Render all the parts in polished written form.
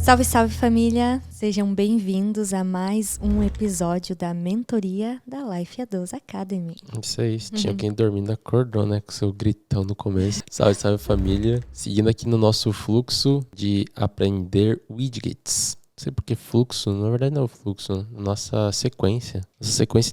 Salve, salve família! Sejam bem-vindos a mais um episódio da mentoria da Life A12 Academy. Isso aí, se tinha alguém dormindo, acordou, né? Com seu gritão no começo. Salve, salve família! Seguindo aqui no nosso fluxo de aprender widgets. Não sei por que fluxo, na verdade não é o fluxo, nossa sequência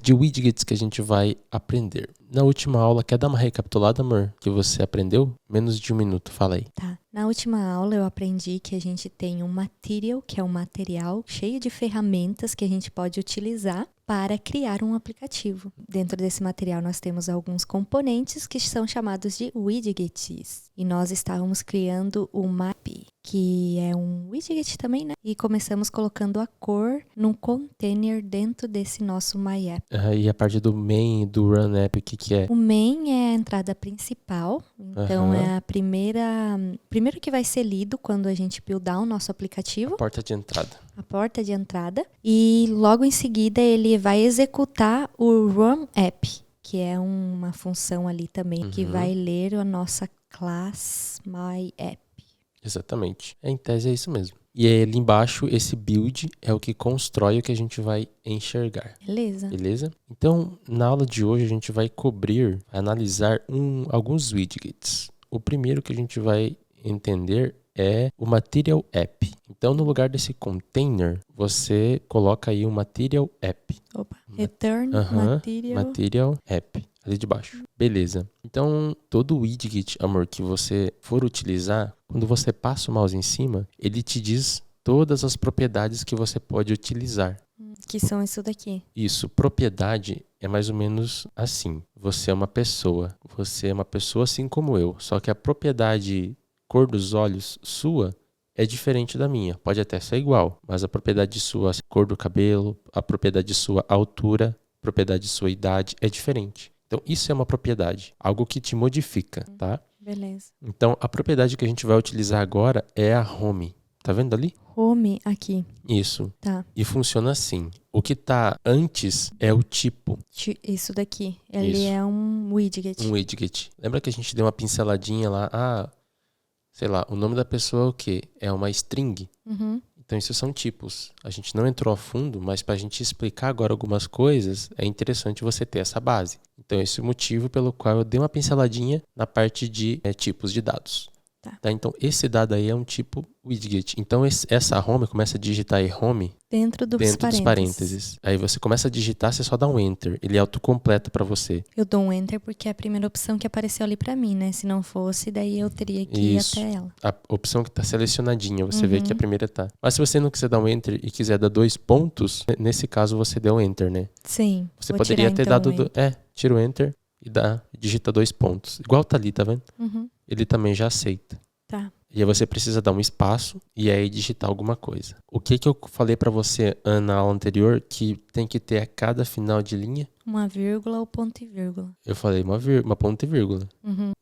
de widgets que a gente vai aprender. Na última aula, quer dar uma recapitulada, amor? Que você aprendeu? Menos de 1 minuto, fala aí. Tá. Na última aula eu aprendi que a gente tem um material, que é um material cheio de ferramentas que a gente pode utilizar para criar um aplicativo. Dentro desse material nós temos alguns componentes que são chamados de widgets. E nós estávamos criando o map, que é um widget também, né? E começamos colocando a cor num container dentro desse nosso MyApp. E a parte do main e do run app, o que é? O main é a entrada principal, então é a primeiro que vai ser lido quando a gente buildar o nosso aplicativo. A porta de entrada. A porta de entrada. E logo em seguida ele vai executar o run app, que é uma função ali também que vai ler a nossa class MyApp. Exatamente. Em tese é isso mesmo. E aí, ali embaixo, esse build é o que constrói o que a gente vai enxergar. Beleza? Então, na aula de hoje, a gente vai analisar alguns widgets. O primeiro que a gente vai entender é o Material App. Então, no lugar desse container, você coloca aí o Material App. Return Material App. Ali de baixo. Beleza. Então, todo widget, amor, que você for utilizar, quando você passa o mouse em cima, ele te diz todas as propriedades que você pode utilizar. Que são isso daqui. Isso. Propriedade é mais ou menos assim. Você é uma pessoa assim como eu. Só que a propriedade cor dos olhos sua é diferente da minha. Pode até ser igual, mas a propriedade sua, a cor do cabelo, a propriedade sua, a altura, a propriedade sua, idade é diferente. Então, isso é uma propriedade, algo que te modifica, tá? Beleza. Então, a propriedade que a gente vai utilizar agora é a home. Tá vendo ali? Home aqui. Isso. Tá. E funciona assim. O que tá antes é o tipo. Isso daqui. Ele é um widget. Um widget. Lembra que a gente deu uma pinceladinha lá? Sei lá, o nome da pessoa é o quê? É uma string? Então, isso são tipos. A gente não entrou a fundo, mas para a gente explicar agora algumas coisas, é interessante você ter essa base. Então, esse é o motivo pelo qual eu dei uma pinceladinha na parte de tipos de dados. Tá? Então, esse dado aí é um tipo widget. Então, essa home, começa a digitar aí home dentro dos parênteses. Aí você começa a digitar, você só dá um enter. Ele autocompleta para você. Eu dou um enter porque é a primeira opção que apareceu ali para mim, né? Se não fosse, daí eu teria que ir até ela. A opção que tá selecionadinha, você vê que a primeira tá. Mas se você não quiser dar um enter e quiser dar 2 pontos, nesse caso você deu um enter, né? Sim. Você poderia ter dado... tira o enter e digita 2 pontos. Igual tá ali, tá vendo? Ele também já aceita. Tá. E aí você precisa dar um espaço e aí digitar alguma coisa. O que eu falei pra você na aula anterior que tem que ter a cada final de linha? Uma vírgula ou ponto e vírgula. Eu falei uma ponto e vírgula.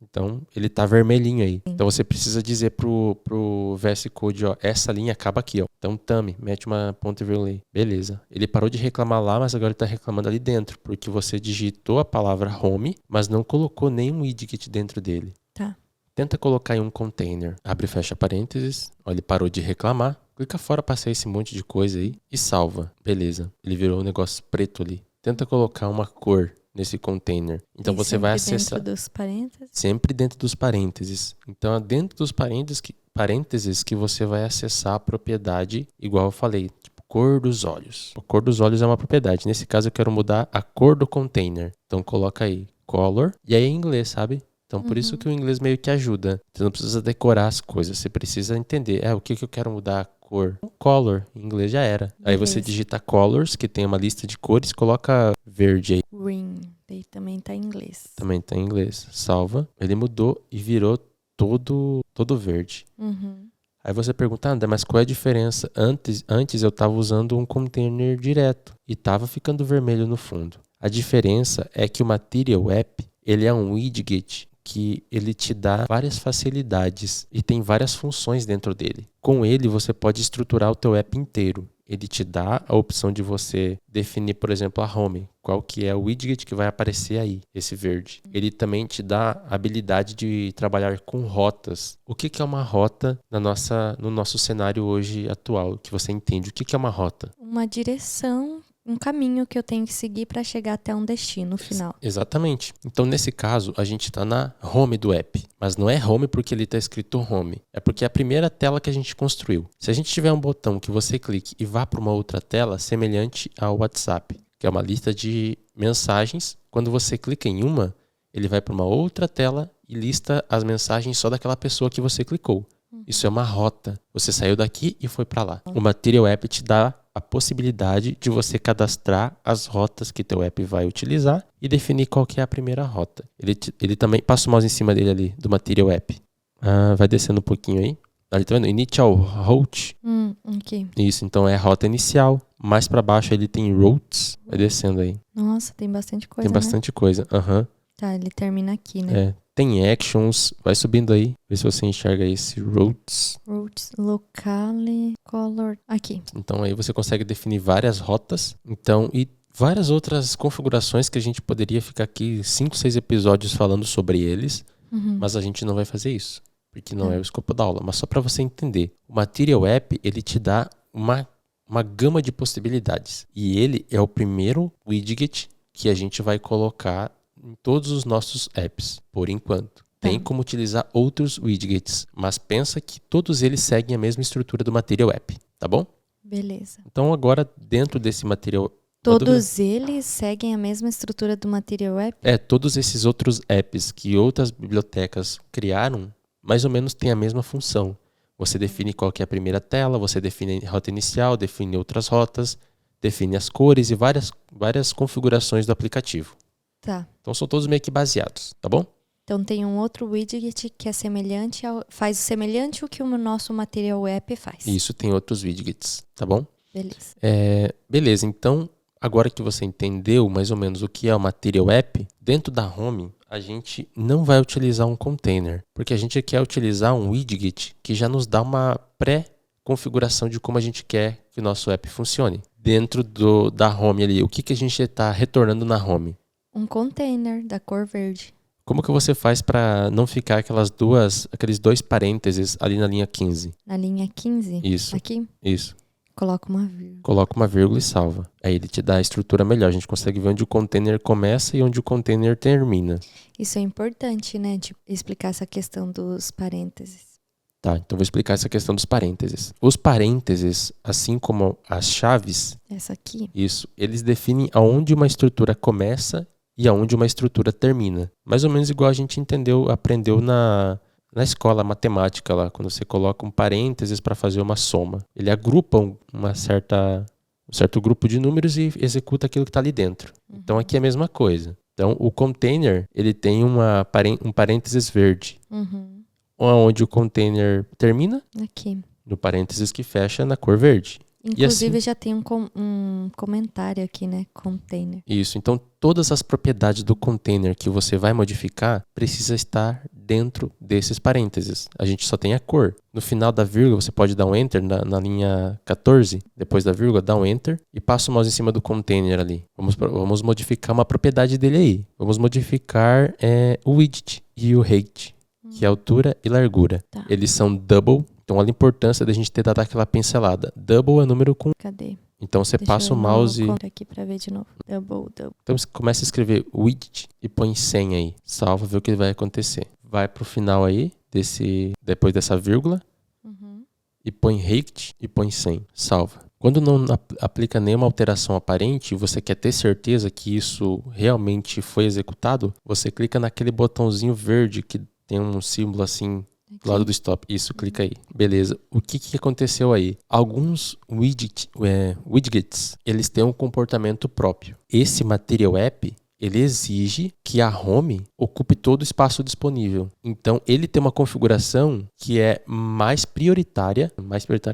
Então, ele tá vermelhinho aí. Sim. Então, você precisa dizer pro VS Code, ó, essa linha acaba aqui, ó. Então, mete uma ponto e vírgula aí. Beleza. Ele parou de reclamar lá, mas agora ele tá reclamando ali dentro, porque você digitou a palavra home, mas não colocou nenhum widget dentro dele. Tá. Tenta colocar em um container. Abre e fecha parênteses. Ó, ele parou de reclamar. Clica fora pra sair esse monte de coisa aí e salva. Beleza. Ele virou um negócio preto ali. Tenta colocar uma cor nesse container. Então você vai acessar... Dentro dos parênteses? Sempre dentro dos parênteses. Então é dentro dos parênteses que você vai acessar a propriedade, igual eu falei, tipo cor dos olhos. A cor dos olhos é uma propriedade. Nesse caso eu quero mudar a cor do container. Então coloca aí color. E aí é em inglês, sabe? Então, por isso que o inglês meio que ajuda. Você não precisa decorar as coisas. Você precisa entender. O que eu quero mudar a cor? Color. Em inglês já era. Beleza. Aí você digita colors, que tem uma lista de cores. Coloca verde aí. Green. Daí também tá em inglês. Também tá em inglês. Salva. Ele mudou e virou todo verde. Aí você pergunta, André, mas qual é a diferença? Antes eu tava usando um container direto. E tava ficando vermelho no fundo. A diferença é que o Material App, ele é um widget que ele te dá várias facilidades e tem várias funções dentro dele. Com ele, você pode estruturar o teu app inteiro. Ele te dá a opção de você definir, por exemplo, a home. Qual que é o widget que vai aparecer aí, esse verde. Ele também te dá a habilidade de trabalhar com rotas. O que é uma rota no nosso cenário hoje atual? Que você entende. O que é uma rota? Uma direção, um caminho que eu tenho que seguir para chegar até um destino final. Exatamente. Então, nesse caso, a gente está na home do app. Mas não é home porque ele está escrito home. É porque é a primeira tela que a gente construiu. Se a gente tiver um botão que você clique e vá para uma outra tela semelhante ao WhatsApp, que é uma lista de mensagens, quando você clica em uma, ele vai para uma outra tela e lista as mensagens só daquela pessoa que você clicou. Isso é uma rota. Você saiu daqui e foi para lá. O Material App te dá a possibilidade de você cadastrar as rotas que teu app vai utilizar e definir qual que é a primeira rota. Ele também, passa o mouse em cima dele ali, do Material App. Vai descendo um pouquinho aí. Ali, tá vendo? Initial Route. Aqui. Isso, então é a rota inicial. Mais para baixo ele tem Routes. Vai descendo aí. Nossa, tem bastante coisa, Tem bastante coisa. Tá, ele termina aqui, né? Tem Actions. Vai subindo aí. Vê se você enxerga esse Routes. Routes, Locale, Color. Aqui. Então aí você consegue definir várias rotas. Então, e várias outras configurações que a gente poderia ficar aqui 5, 6 episódios falando sobre eles. Mas a gente não vai fazer isso. Porque não é o escopo da aula. Mas só para você entender. O Material App, ele te dá uma gama de possibilidades. E ele é o primeiro widget que a gente vai colocar em todos os nossos apps, por enquanto. Tem como utilizar outros widgets, mas pensa que todos eles seguem a mesma estrutura do Material App, tá bom? Beleza. Então agora, dentro desse Material... Todos eles seguem a mesma estrutura do Material App? Todos esses outros apps que outras bibliotecas criaram, mais ou menos têm a mesma função. Você define qual que é a primeira tela, você define a rota inicial, define outras rotas, define as cores e várias configurações do aplicativo. Tá. Então são todos meio que baseados, tá bom? Então tem um outro widget que é semelhante faz semelhante ao que o nosso Material App faz. Isso, tem outros widgets, tá bom? Beleza. Beleza, então agora que você entendeu mais ou menos o que é o Material App, dentro da Home a gente não vai utilizar um container, porque a gente quer utilizar um widget que já nos dá uma pré-configuração de como a gente quer que o nosso app funcione. Dentro da Home ali, o que a gente está retornando na Home? Um container da cor verde. Como que você faz para não ficar aqueles dois parênteses ali na linha 15? Na linha 15? Isso. Aqui? Isso. Coloca uma vírgula. Coloca uma vírgula e salva. Aí ele te dá a estrutura melhor. A gente consegue ver onde o container começa e onde o container termina. Isso é importante, né? De explicar essa questão dos parênteses. Tá, então vou explicar essa questão dos parênteses. Os parênteses, assim como as chaves... Essa aqui? Isso. Eles definem aonde uma estrutura começa e aonde uma estrutura termina. Mais ou menos igual a gente aprendeu na escola matemática lá, quando você coloca um parênteses para fazer uma soma. Ele agrupa um certo grupo de números e executa aquilo que está ali dentro. Então aqui é a mesma coisa. Então o container, ele tem um parênteses verde. Onde o container termina? Aqui. No parênteses que fecha na cor verde. Inclusive já tem um comentário aqui, né? Container. Isso. Então todas as propriedades do container que você vai modificar precisa estar dentro desses parênteses. A gente só tem a cor. No final da vírgula você pode dar um enter na linha 14. Depois da vírgula dá um enter e passa o mouse em cima do container ali. Vamos modificar uma propriedade dele aí. Vamos modificar o width e o height, que é altura e largura. Tá. Eles são double. Então, olha a importância da gente ter dado aquela pincelada. Double é número com... Cadê? Então, você passa o mouse... Aqui pra ver de novo. Double. Então, você começa a escrever width e põe 100 aí. Salva, vê o que vai acontecer. Vai pro final aí, depois dessa vírgula. E põe height e põe 100. Salva. Quando não aplica nenhuma alteração aparente e você quer ter certeza que isso realmente foi executado, você clica naquele botãozinho verde que tem um símbolo assim... do lado do stop. Isso, clica aí. Beleza. O que aconteceu aí? Alguns widgets, eles têm um comportamento próprio. Esse Material App, ele exige que a home ocupe todo o espaço disponível. Então, ele tem uma configuração que é mais prioritária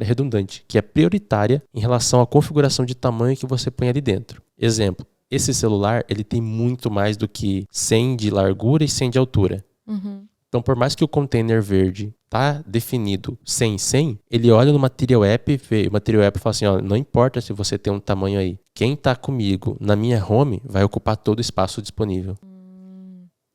redundante, que é prioritária em relação à configuração de tamanho que você põe ali dentro. Exemplo, esse celular, ele tem muito mais do que 100 de largura e 100 de altura. Uhum. Então, por mais que o container verde tá definido 100, ele olha no Material App, vê, o Material App fala assim, ó, não importa se você tem um tamanho aí. Quem tá comigo na minha home vai ocupar todo o espaço disponível.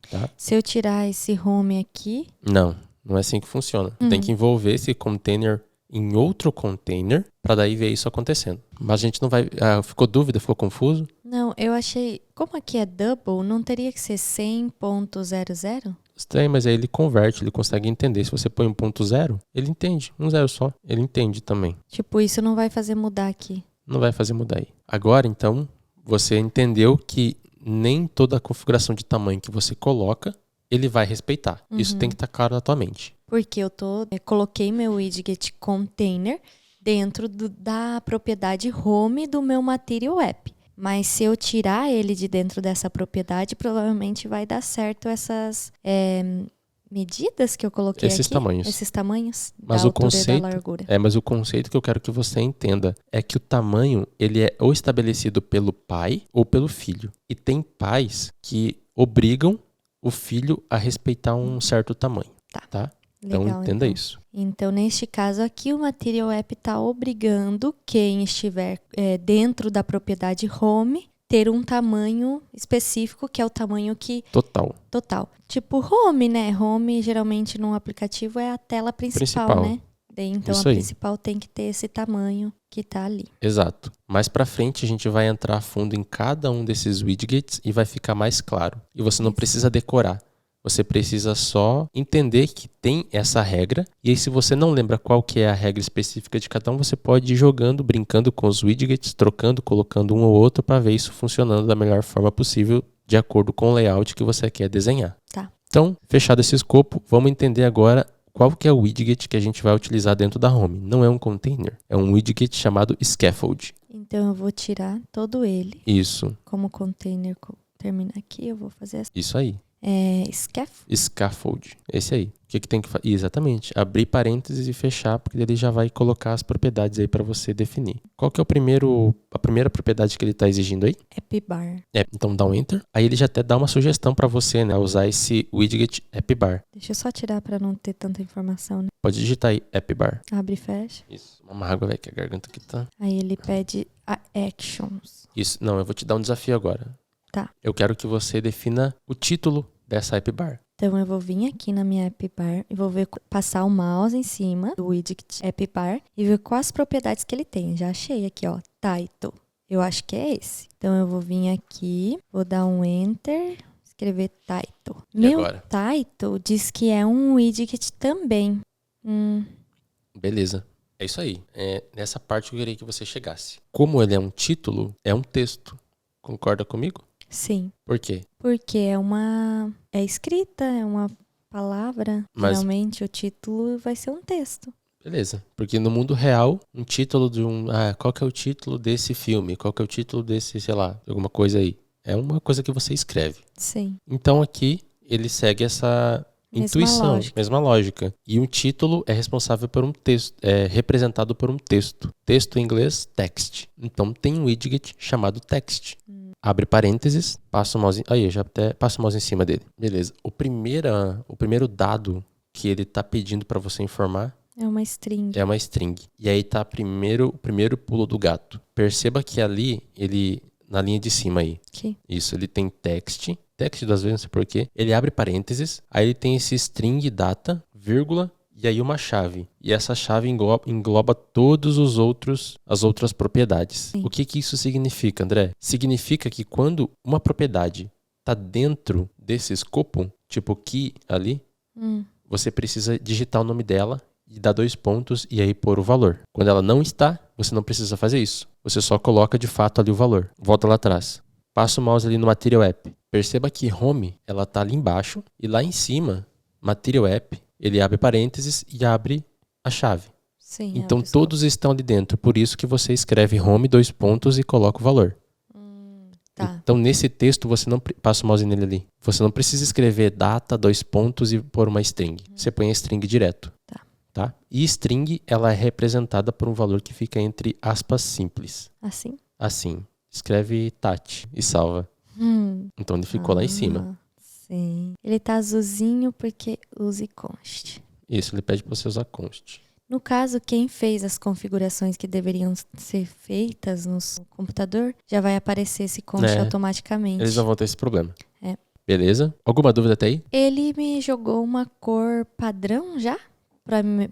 Tá? Se eu tirar esse home aqui... Não é assim que funciona. Tem que envolver esse container em outro container para daí ver isso acontecendo. Mas a gente não vai... ficou dúvida? Ficou confuso? Não, eu achei... Como aqui é double, não teria que ser 100.00? Estranho, mas aí ele converte, ele consegue entender. Se você põe um ponto zero, ele entende. Um zero só, ele entende também. Tipo, isso não vai fazer mudar aqui. Não vai fazer mudar aí. Agora, então, você entendeu que nem toda a configuração de tamanho que você coloca, ele vai respeitar. Isso tem que estar claro na tua mente. Porque eu coloquei meu widget container dentro da propriedade home do meu Material App. Mas se eu tirar ele de dentro dessa propriedade, provavelmente vai dar certo essas medidas que eu coloquei Esses aqui. tamanhos. Esses tamanhos Mas da o altura conceito, e da largura. mas o conceito que eu quero que você entenda é que o tamanho, ele é ou estabelecido pelo pai ou pelo filho. E tem pais que obrigam o filho a respeitar um certo tamanho. Tá? Então, Legal, entenda então. isso. Então, neste caso aqui, o Material App está obrigando quem estiver dentro da propriedade home ter um tamanho específico, que é o tamanho que... Total. Tipo home, né? Home, geralmente, num aplicativo é a tela principal. Né? Então, Isso a aí. principal tem que ter esse tamanho que tá ali. Exato. Mais pra frente, a gente vai entrar a fundo em cada um desses widgets e vai ficar mais claro. E você não precisa decorar. Você precisa só entender que tem essa regra. E aí, se você não lembra qual que é a regra específica de cada um, você pode ir jogando, brincando com os widgets, trocando, colocando um ou outro para ver isso funcionando da melhor forma possível, de acordo com o layout que você quer desenhar. Tá. Então, fechado esse escopo, vamos entender agora qual que é o widget que a gente vai utilizar dentro da home. Não é um container, é um widget chamado scaffold. Então, eu vou tirar todo ele. Isso. Como o container termina aqui, eu vou fazer assim. Isso aí. Scaffold. Esse aí. O que tem que fazer? Exatamente. Abrir parênteses e fechar, porque ele já vai colocar as propriedades aí para você definir. Qual que é a primeira propriedade que ele está exigindo aí? AppBar. Então dá um Enter. Aí ele já até dá uma sugestão para você, né? Usar esse widget AppBar. Deixa eu só tirar para não ter tanta informação, né? Pode digitar aí AppBar. Abre e fecha. Isso. Uma água, velho, que a garganta aqui tá... Aí ele pede a actions. Isso. Não, eu vou te dar um desafio agora. Tá. Eu quero que você defina o título dessa AppBar. Então, eu vou vir aqui na minha AppBar e vou passar o mouse em cima do widget AppBar e ver quais propriedades que ele tem. Já achei aqui, ó, Title. Eu acho que é esse. Então, eu vou vir aqui, vou dar um Enter, escrever Title. Meu agora? Title diz que é um widget também. Beleza. É isso aí. Nessa parte eu queria que você chegasse. Como ele é um título, é um texto. Concorda comigo? Sim. Por quê? Porque é escrita, é uma palavra. Geralmente o título vai ser um texto. Beleza. Porque no mundo real, um título de qual que é o título desse filme? Qual que é o título desse, sei lá, alguma coisa aí? É uma coisa que você escreve. Sim. Então aqui ele segue essa intuição, mesma lógica. E um título é responsável por um texto, é representado por um texto. Texto em inglês, text. Então tem um widget chamado text. Abre parênteses, passa o mouse. Aí, eu já até passo o mouse em cima dele. Beleza. O primeiro dado que ele tá pedindo para você informar é uma string. É uma string. E aí tá o primeiro pulo do gato. Perceba que ali, na linha de cima aí. Aqui. Isso, ele tem text das vezes, não sei porquê. Ele abre parênteses, aí ele tem esse string data, vírgula, e aí uma chave. E essa chave engloba todos as outras propriedades. Sim. O que isso significa, André? Significa que quando uma propriedade está dentro desse escopo, tipo key ali, você precisa digitar o nome dela e dar 2 pontos e aí pôr o valor. Quando ela não está, você não precisa fazer isso. Você só coloca de fato ali o valor. Volta lá atrás. Passa o mouse ali no Material App. Perceba que Home, ela está ali embaixo e lá em cima, Material App, ele abre parênteses e abre a chave. Sim, então todos estão ali dentro. Por isso que você escreve home, 2 pontos e coloca o valor. Tá. Então nesse texto você não passa o mouse nele ali. Você não precisa escrever data, 2 pontos e pôr uma string. Você põe a string direto. Tá? E string ela é representada por um valor que fica entre aspas simples. Assim? Assim. Escreve Tati e salva. Então ele ficou lá em cima. Sim. Ele tá azulzinho porque use const. Isso, ele pede para você usar const. No caso, quem fez as configurações que deveriam ser feitas no computador, já vai aparecer esse const automaticamente. Eles não vão ter esse problema. É. Beleza? Alguma dúvida até aí? Ele me jogou uma cor padrão já?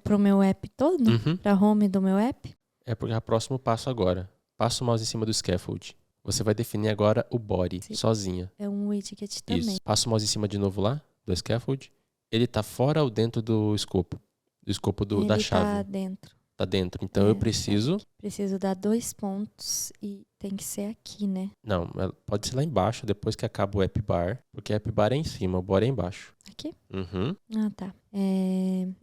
Pro meu app todo? Uhum. Pra home do meu app? É porque é o próximo passo agora. Passa o mouse em cima do scaffold. Você vai definir agora o body, sozinha. É um widget também. Isso. Passa o mouse em cima de novo lá, do scaffold. Ele tá fora ou dentro do escopo? Do escopo da chave. Ele tá dentro. Tá dentro. Então eu preciso... Preciso dar 2 pontos e tem que ser aqui, né? Não, pode ser lá embaixo, depois que acaba o app bar. Porque app bar é em cima, o body é embaixo. Aqui? Uhum. Ah, tá.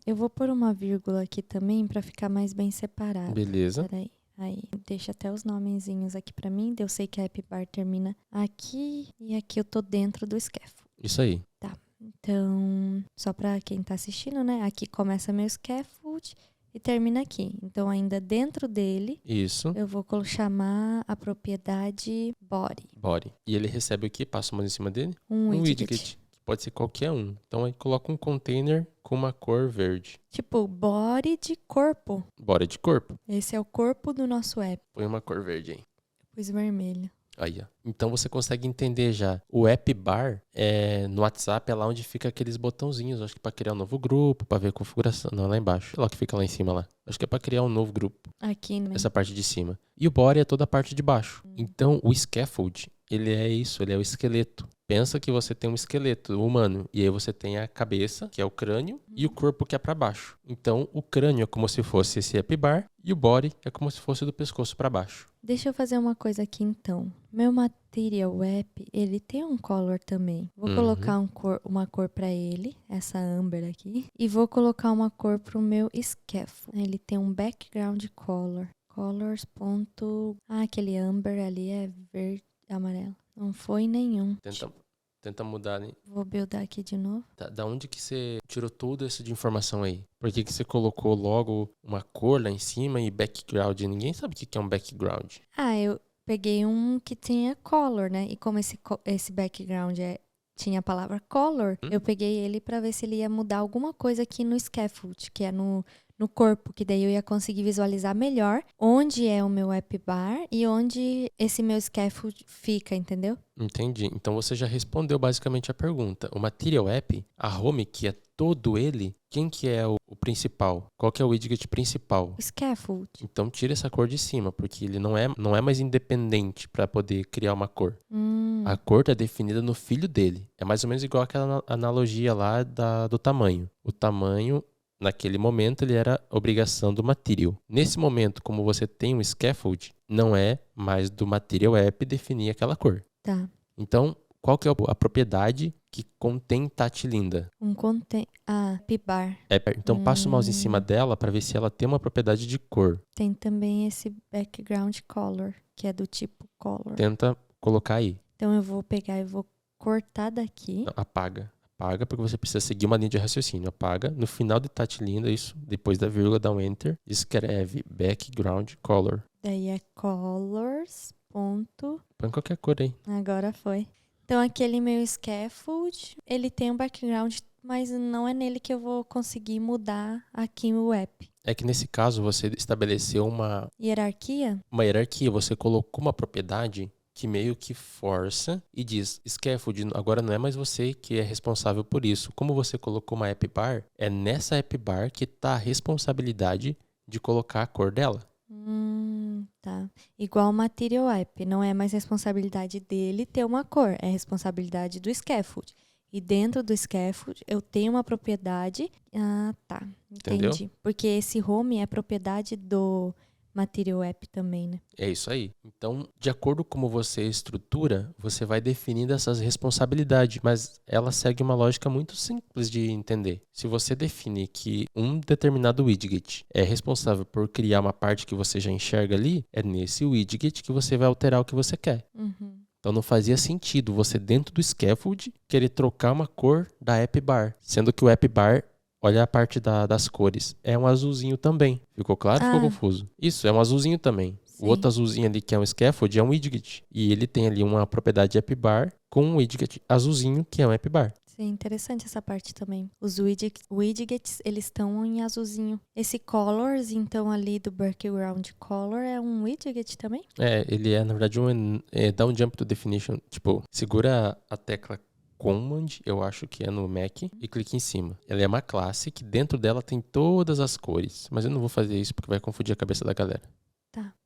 Eu vou pôr uma vírgula aqui também pra ficar mais bem separado. Beleza. Peraí. Aí, deixa até os nomezinhos aqui pra mim. Eu sei que a app bar termina aqui e aqui eu tô dentro do scaffold. Isso aí. Tá. Então, só pra quem tá assistindo, né? Aqui começa meu scaffold e termina aqui. Então, ainda dentro dele, Isso. eu vou chamar a propriedade body. Body. E ele recebe o quê? Passa o mouse em cima dele? Um widget. Que pode ser qualquer um. Então aí coloca um container com uma cor verde. Tipo, body de corpo. Body de corpo. Esse é o corpo do nosso app. Põe uma cor verde aí. Pus vermelho. Aí, ó. Então você consegue entender já. O app bar no WhatsApp é lá onde fica aqueles botãozinhos. Acho que para criar um novo grupo, para ver a configuração. Não, lá embaixo. É lá que fica lá em cima lá. Acho que é para criar um novo grupo. Aqui, né? Essa parte de cima. E o body é toda a parte de baixo. Então o scaffold, ele é isso, ele é o esqueleto. Pensa que você tem um esqueleto humano e aí você tem a cabeça, que é o crânio, e o corpo, que é para baixo. Então o crânio é como se fosse esse app bar e o body é como se fosse do pescoço para baixo. Deixa eu fazer uma coisa aqui então. Meu material app, ele tem um color também. Vou colocar uma cor para ele, essa amber aqui, e vou colocar uma cor pro meu scaffold. Ele tem um background color. Colors. Aquele amber ali é verde, amarelo. Não foi nenhum. Tenta mudar, né? Vou buildar aqui de novo. Da onde que você tirou tudo isso de informação aí? Por que você colocou logo uma cor lá em cima e background? Ninguém sabe o que é um background. Eu peguei um que tinha color, né? E como esse background tinha a palavra color, eu peguei ele pra ver se ele ia mudar alguma coisa aqui no scaffold, que é no corpo, que daí eu ia conseguir visualizar melhor onde é o meu app bar e onde esse meu scaffold fica, entendeu? Entendi. Então você já respondeu basicamente a pergunta. O Material App, a home, que é todo ele, quem que é o principal? Qual que é o widget principal? O scaffold. Então tira essa cor de cima, porque ele não é mais independente para poder criar uma cor. A cor está definida no filho dele. É mais ou menos igual aquela analogia lá do tamanho. O tamanho, naquele momento, ele era obrigação do Material. Nesse momento, como você tem um scaffold, não é mais do Material App definir aquela cor. Tá. Então, qual que é a propriedade que contém Tatilinda? App bar. Então, passa o mouse em cima dela para ver se ela tem uma propriedade de cor. Tem também esse background color, que é do tipo color. Tenta colocar aí. Então, eu vou pegar e vou cortar daqui. Não, apaga, porque você precisa seguir uma linha de raciocínio. Apaga. No final de Tatilinda, isso, depois da vírgula, dá um enter. Escreve background color. Daí é colors. Põe qualquer cor aí. Agora foi. Então, aquele meu scaffold, ele tem um background, mas não é nele que eu vou conseguir mudar aqui o app. É que nesse caso, você estabeleceu uma hierarquia. Você colocou uma propriedade que meio que força e diz, scaffold, agora não é mais você que é responsável por isso. Como você colocou uma app bar, é nessa app bar que está a responsabilidade de colocar a cor dela. Tá. Igual o Material App. Não é mais responsabilidade dele ter uma cor. É responsabilidade do scaffold. E dentro do scaffold eu tenho uma propriedade. Tá. Entendi. Entendeu? Porque esse home é propriedade do Material App também, né? É isso aí. Então, de acordo com como você estrutura, você vai definindo essas responsabilidades, mas ela segue uma lógica muito simples de entender. Se você definir que um determinado widget é responsável por criar uma parte que você já enxerga ali, é nesse widget que você vai alterar o que você quer. Então não fazia sentido você, dentro do scaffold, querer trocar uma cor da app bar, sendo que o app bar, olha a parte das cores, é um azulzinho também. Ficou claro? Ficou confuso? Isso, é um azulzinho também. Sim. O outro azulzinho ali, que é um scaffold, é um widget. E ele tem ali uma propriedade app bar com um widget azulzinho, que é um app bar. Sim, interessante essa parte também. Os widgets, eles estão em azulzinho. Esse colors, então, ali do background color é um widget também? Ele é, na verdade, dá um jump to definition. Tipo, segura a tecla Command, eu acho que é no Mac, e clique em cima. Ela é uma classe que dentro dela tem todas as cores. Mas eu não vou fazer isso porque vai confundir a cabeça da galera.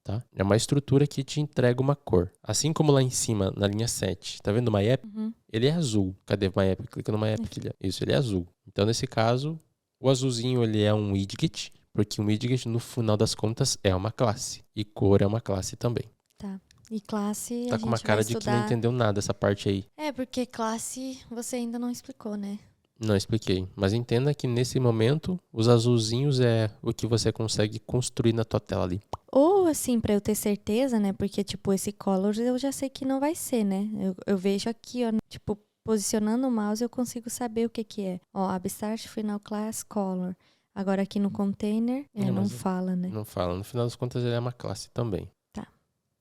Tá? É uma estrutura que te entrega uma cor. Assim como lá em cima, na linha 7, tá vendo o My App? Uhum. Ele é azul. Cadê o My App? Clica no My App, filha. Isso, ele é azul. Então, nesse caso, o azulzinho ele é um widget, porque um widget, no final das contas, é uma classe. E cor é uma classe também. Tá. E classe, Tá a com uma gente cara vai de que estudar... não entendeu nada essa parte aí. Porque classe você ainda não explicou, né? Não expliquei. Mas entenda que nesse momento, os azulzinhos é o que você consegue construir na tua tela ali. Ou assim, pra eu ter certeza, né? Porque, tipo, esse colors eu já sei que não vai ser, né? Eu vejo aqui, ó, tipo, posicionando o mouse eu consigo saber o que que é. Ó, Abstract Final Class Color. Agora aqui no container, não fala, né? Não fala. No final das contas, ele é uma classe também. Tá.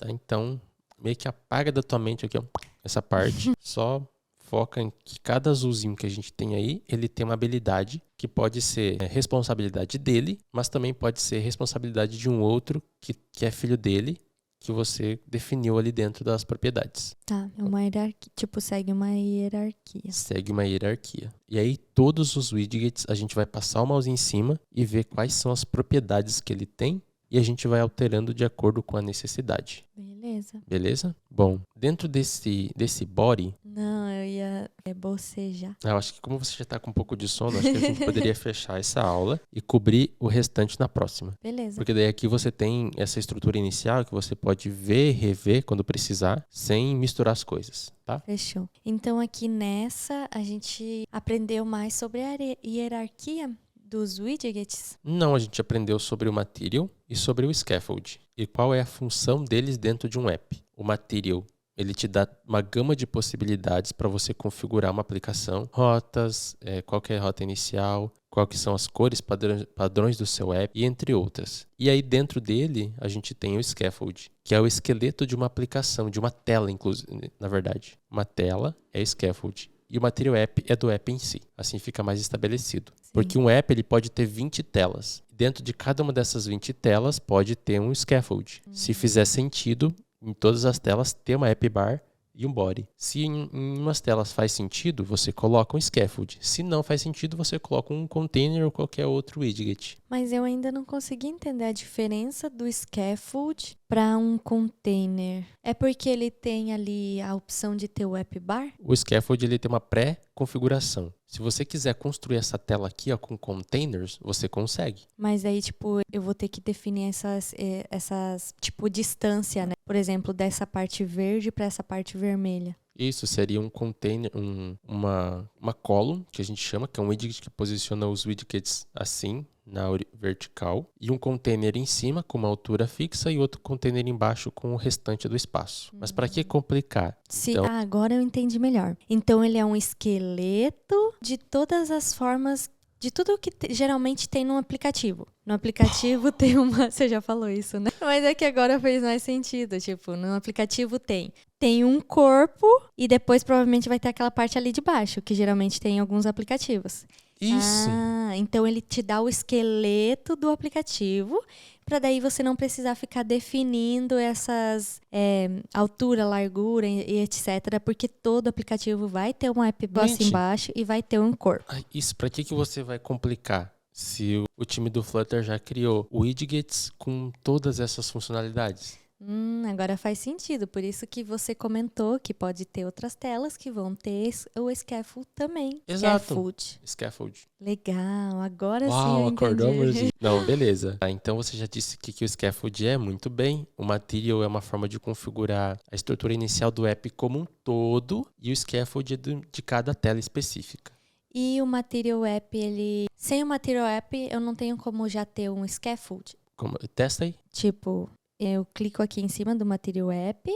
Então, meio que apaga da tua mente aqui, ó, essa parte. Só foca em que cada azulzinho que a gente tem aí, ele tem uma habilidade que pode ser responsabilidade dele, mas também pode ser responsabilidade de um outro que é filho dele, que você definiu ali dentro das propriedades. Tá, é uma hierarquia, tipo, segue uma hierarquia. Segue uma hierarquia. E aí, todos os widgets, a gente vai passar o mouse em cima e ver quais são as propriedades que ele tem e a gente vai alterando de acordo com a necessidade. Beleza. Beleza? Bom, dentro desse body... Não, eu ia bocejar. Eu acho que como você já está com um pouco de sono, acho que a gente poderia fechar essa aula e cobrir o restante na próxima. Beleza. Porque daí aqui você tem essa estrutura inicial que você pode ver e rever quando precisar, sem misturar as coisas, tá? Fechou. Então aqui nessa, a gente aprendeu mais sobre a hierarquia dos widgets? Não, a gente aprendeu sobre o Material e sobre o Scaffold. E qual é a função deles dentro de um app. O Material, ele te dá uma gama de possibilidades para você configurar uma aplicação, rotas, qual que é a rota inicial, quais que são as cores padrões do seu app e entre outras. E aí dentro dele a gente tem o Scaffold, que é o esqueleto de uma aplicação, de uma tela, inclusive, na verdade. Uma tela é Scaffold. E o Material App é do app em si. Assim fica mais estabelecido. Sim. Porque um app ele pode ter 20 telas. Dentro de cada uma dessas 20 telas pode ter um scaffold. Se fizer sentido, em todas as telas ter uma app bar e um body. Se em umas telas faz sentido, você coloca um scaffold. Se não faz sentido, você coloca um container ou qualquer outro widget. Mas eu ainda não consegui entender a diferença do scaffold para um container. É porque ele tem ali a opção de ter o app bar? O scaffold ele tem uma pré-configuração. Se você quiser construir essa tela aqui ó, com containers, você consegue. Mas aí, tipo, eu vou ter que definir essas tipo, distância, né? Por exemplo, dessa parte verde para essa parte vermelha. Isso seria um container, uma column, que a gente chama, que é um widget que posiciona os widgets assim, na vertical. E um container em cima, com uma altura fixa, e outro container embaixo com o restante do espaço. Mas para que complicar? Então... agora eu entendi melhor. Então ele é um esqueleto de todas as formas, de tudo que geralmente tem no aplicativo. No aplicativo tem uma... Você já falou isso, né? Mas é que agora fez mais sentido. Tipo, no aplicativo tem um corpo e depois provavelmente vai ter aquela parte ali de baixo, que geralmente tem em alguns aplicativos. Isso. Então ele te dá o esqueleto do aplicativo para daí você não precisar ficar definindo essas altura, largura e etc. Porque todo aplicativo vai ter um app boss embaixo e vai ter um corpo. Isso, para que você vai complicar? Se o time do Flutter já criou widgets com todas essas funcionalidades. Agora faz sentido. Por isso que você comentou que pode ter outras telas que vão ter o scaffold também. Exato. Scaffold. Legal. Agora sim eu acordou, entendi. Não, beleza. Então você já disse que o scaffold é muito bem. O Material é uma forma de configurar a estrutura inicial do app como um todo. E o scaffold é de cada tela específica. E o Material App, sem o Material App, eu não tenho como já ter um scaffold? Testa aí. Tipo, eu clico aqui em cima do Material App.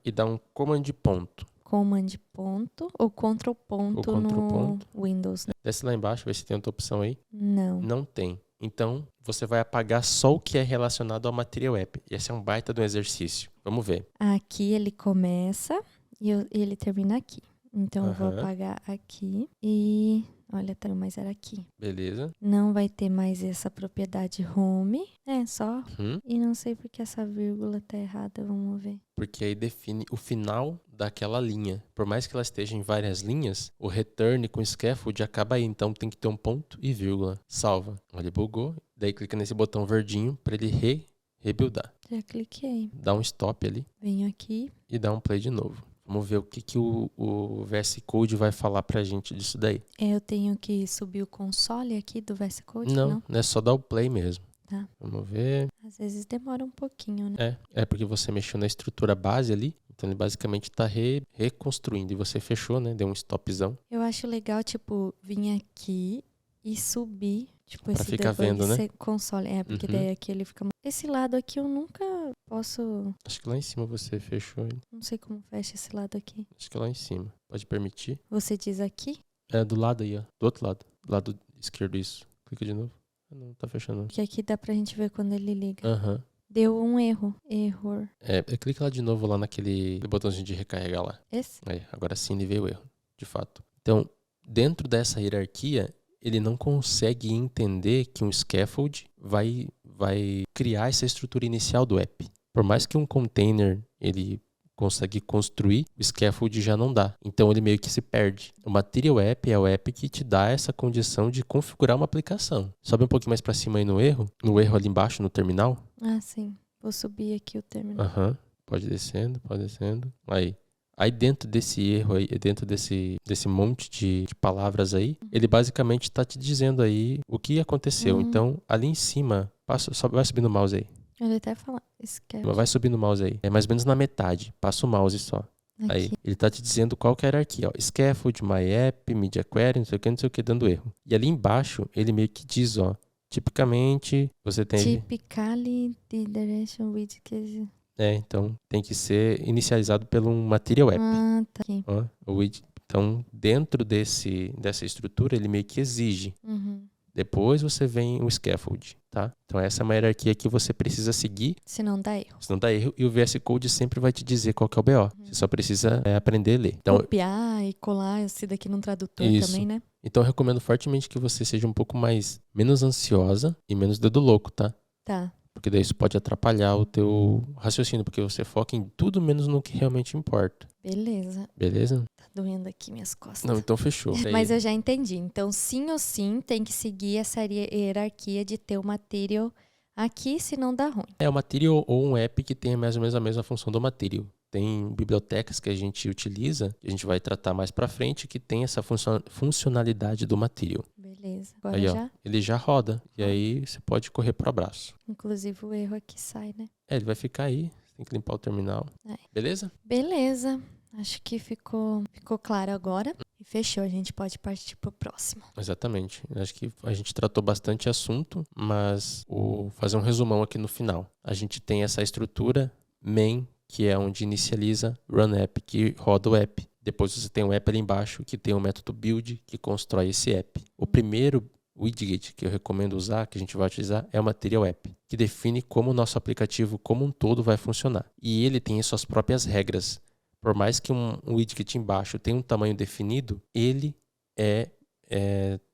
E dá um command ponto. Command ponto ou Ctrl ponto no Windows. Né? Desce lá embaixo, vê se tem outra opção aí. Não. Não tem. Então, você vai apagar só o que é relacionado ao Material App. E esse é um baita do exercício. Vamos ver. Aqui ele começa e ele termina aqui. Então eu vou Aham. apagar aqui e... Olha, tá, mas era aqui. Beleza. Não vai ter mais essa propriedade home. É, só. Uhum. E não sei porque essa vírgula tá errada, vamos ver. Porque aí define o final daquela linha. Por mais que ela esteja em várias linhas, o return com scaffold acaba aí. Então tem que ter um ponto e vírgula. Salva. Olha, bugou. Daí clica nesse botão verdinho para ele rebuildar. Já cliquei. Dá um stop ali Venho aqui. e dá um play de novo. Vamos ver o que o VS Code vai falar pra gente disso daí. Eu tenho que subir o console aqui do VS Code? Não é só dar o play mesmo. Tá. Vamos ver. Às vezes demora um pouquinho, né? É porque você mexeu na estrutura base ali. Então ele basicamente tá reconstruindo. E você fechou, né? Deu um stopzão. Eu acho legal, tipo, vir aqui e subir, tipo, Pra esse ficar debug vendo, né? console. É, porque Uhum. daí aqui ele fica... Esse lado aqui eu nunca posso... Acho que lá em cima você fechou. Não sei como fecha esse lado aqui. Acho que lá em cima. Pode permitir. Você diz aqui? É do lado aí, ó. Do outro lado. Do lado esquerdo, isso. Clica de novo. Não tá fechando. Porque aqui dá pra gente ver quando ele liga. Aham. Deu um erro. Error. Clica lá de novo lá naquele botãozinho de recarregar lá. Esse? Aí, agora sim ele veio o erro, de fato. Então, dentro dessa hierarquia, ele não consegue entender que um scaffold vai criar essa estrutura inicial do app. Por mais que um container ele consegue construir, o scaffold já não dá. Então ele meio que se perde. O Material App é o app que te dá essa condição de configurar uma aplicação. Sobe um pouquinho mais para cima aí no erro ali embaixo no terminal. Ah, sim. Vou subir aqui o terminal. Aham. Pode descendo. Aí dentro desse erro aí, dentro desse monte de palavras aí, ele basicamente está te dizendo aí o que aconteceu. Então, ali em cima, vai subindo o mouse aí. Ele até fala, esquece. Vai subindo o mouse aí. É mais ou menos na metade. Passa o mouse só. Aqui. Aí, ele tá te dizendo qual que é a hierarquia, ó. Scaffold, My App, Media Query, não sei o que, dando erro. E ali embaixo, ele meio que diz, ó, tipicamente, você tem... Typically, the direction with... Então, tem que ser inicializado pelo um Material App. Ah, tá aqui. Ó, então, dentro dessa estrutura, ele meio que exige. Uhum. Depois você vem o scaffold, tá? Então essa é uma hierarquia que você precisa seguir. Se não dá erro. Se não dá erro, e o VS Code sempre vai te dizer qual que é o BO. Você só precisa aprender a ler. Então, copiar e colar esse daqui num tradutor também, né? Então eu recomendo fortemente que você seja um pouco menos ansiosa e menos dedo louco, tá? Tá. Porque daí isso pode atrapalhar o teu raciocínio, porque você foca em tudo menos no que realmente importa. Beleza? Tá doendo aqui minhas costas. Não, então fechou. Mas eu já entendi. Então, sim ou sim, tem que seguir essa hierarquia de ter o material aqui, se não dá ruim. É o Material ou um app que tem mais ou menos a mesma função do Material. Tem bibliotecas que a gente utiliza, que a gente vai tratar mais pra frente, que tem essa funcionalidade do Material. Beleza. Agora aí, já? Ó, ele já roda. E aí você pode correr pro abraço. Inclusive o erro aqui sai, né? Ele vai ficar aí. Você tem que limpar o terminal. Beleza? Beleza. Acho que ficou claro agora. E fechou. A gente pode partir pro próximo. Exatamente. Acho que a gente tratou bastante assunto, mas vou fazer um resumão aqui no final. A gente tem essa estrutura main, que é onde inicializa run app, que roda o app. Depois você tem o app ali embaixo, que tem o método build, que constrói esse app. O primeiro widget que eu recomendo usar, que a gente vai utilizar, é o Material App, que define como o nosso aplicativo como um todo vai funcionar. E ele tem suas próprias regras. Por mais que um widget embaixo tenha um tamanho definido, ele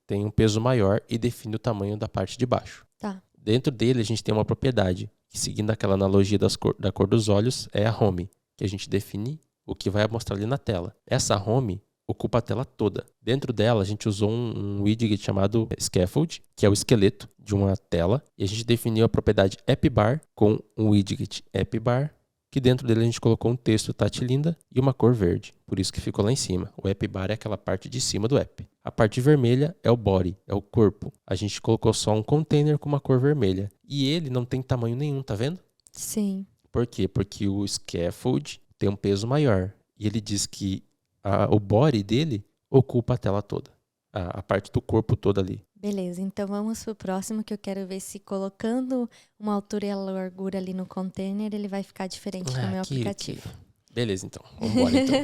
tem um peso maior e define o tamanho da parte de baixo. Tá. Dentro dele a gente tem uma propriedade, que seguindo aquela analogia da cor dos olhos, é a home, que a gente define o que vai mostrar ali na tela. Essa home ocupa a tela toda. Dentro dela a gente usou um widget chamado scaffold, que é o esqueleto de uma tela, e a gente definiu a propriedade appbar com um widget appbar, que dentro dele a gente colocou um texto Tatilinda e uma cor verde. Por isso que ficou lá em cima. O appbar é aquela parte de cima do app. A parte vermelha é o body, é o corpo. A gente colocou só um container com uma cor vermelha. E ele não tem tamanho nenhum, tá vendo? Sim. Por quê? Porque o scaffold tem um peso maior. E ele diz que o body dele ocupa a tela toda. A parte do corpo toda ali. Beleza, então vamos pro próximo, que eu quero ver se colocando uma altura e a largura ali no container, ele vai ficar diferente do meu aplicativo. Beleza, então. Vambora, então.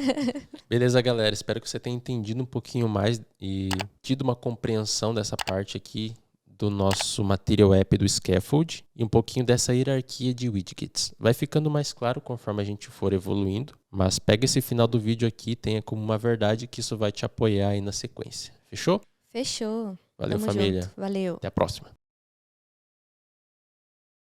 Beleza, galera. Espero que você tenha entendido um pouquinho mais e tido uma compreensão dessa parte aqui do nosso Material App do Scaffold e um pouquinho dessa hierarquia de widgets. Vai ficando mais claro conforme a gente for evoluindo, mas pega esse final do vídeo aqui e tenha como uma verdade que isso vai te apoiar aí na sequência. Fechou? Fechou. Valeu, Tamo família. junto. Valeu. Até a próxima.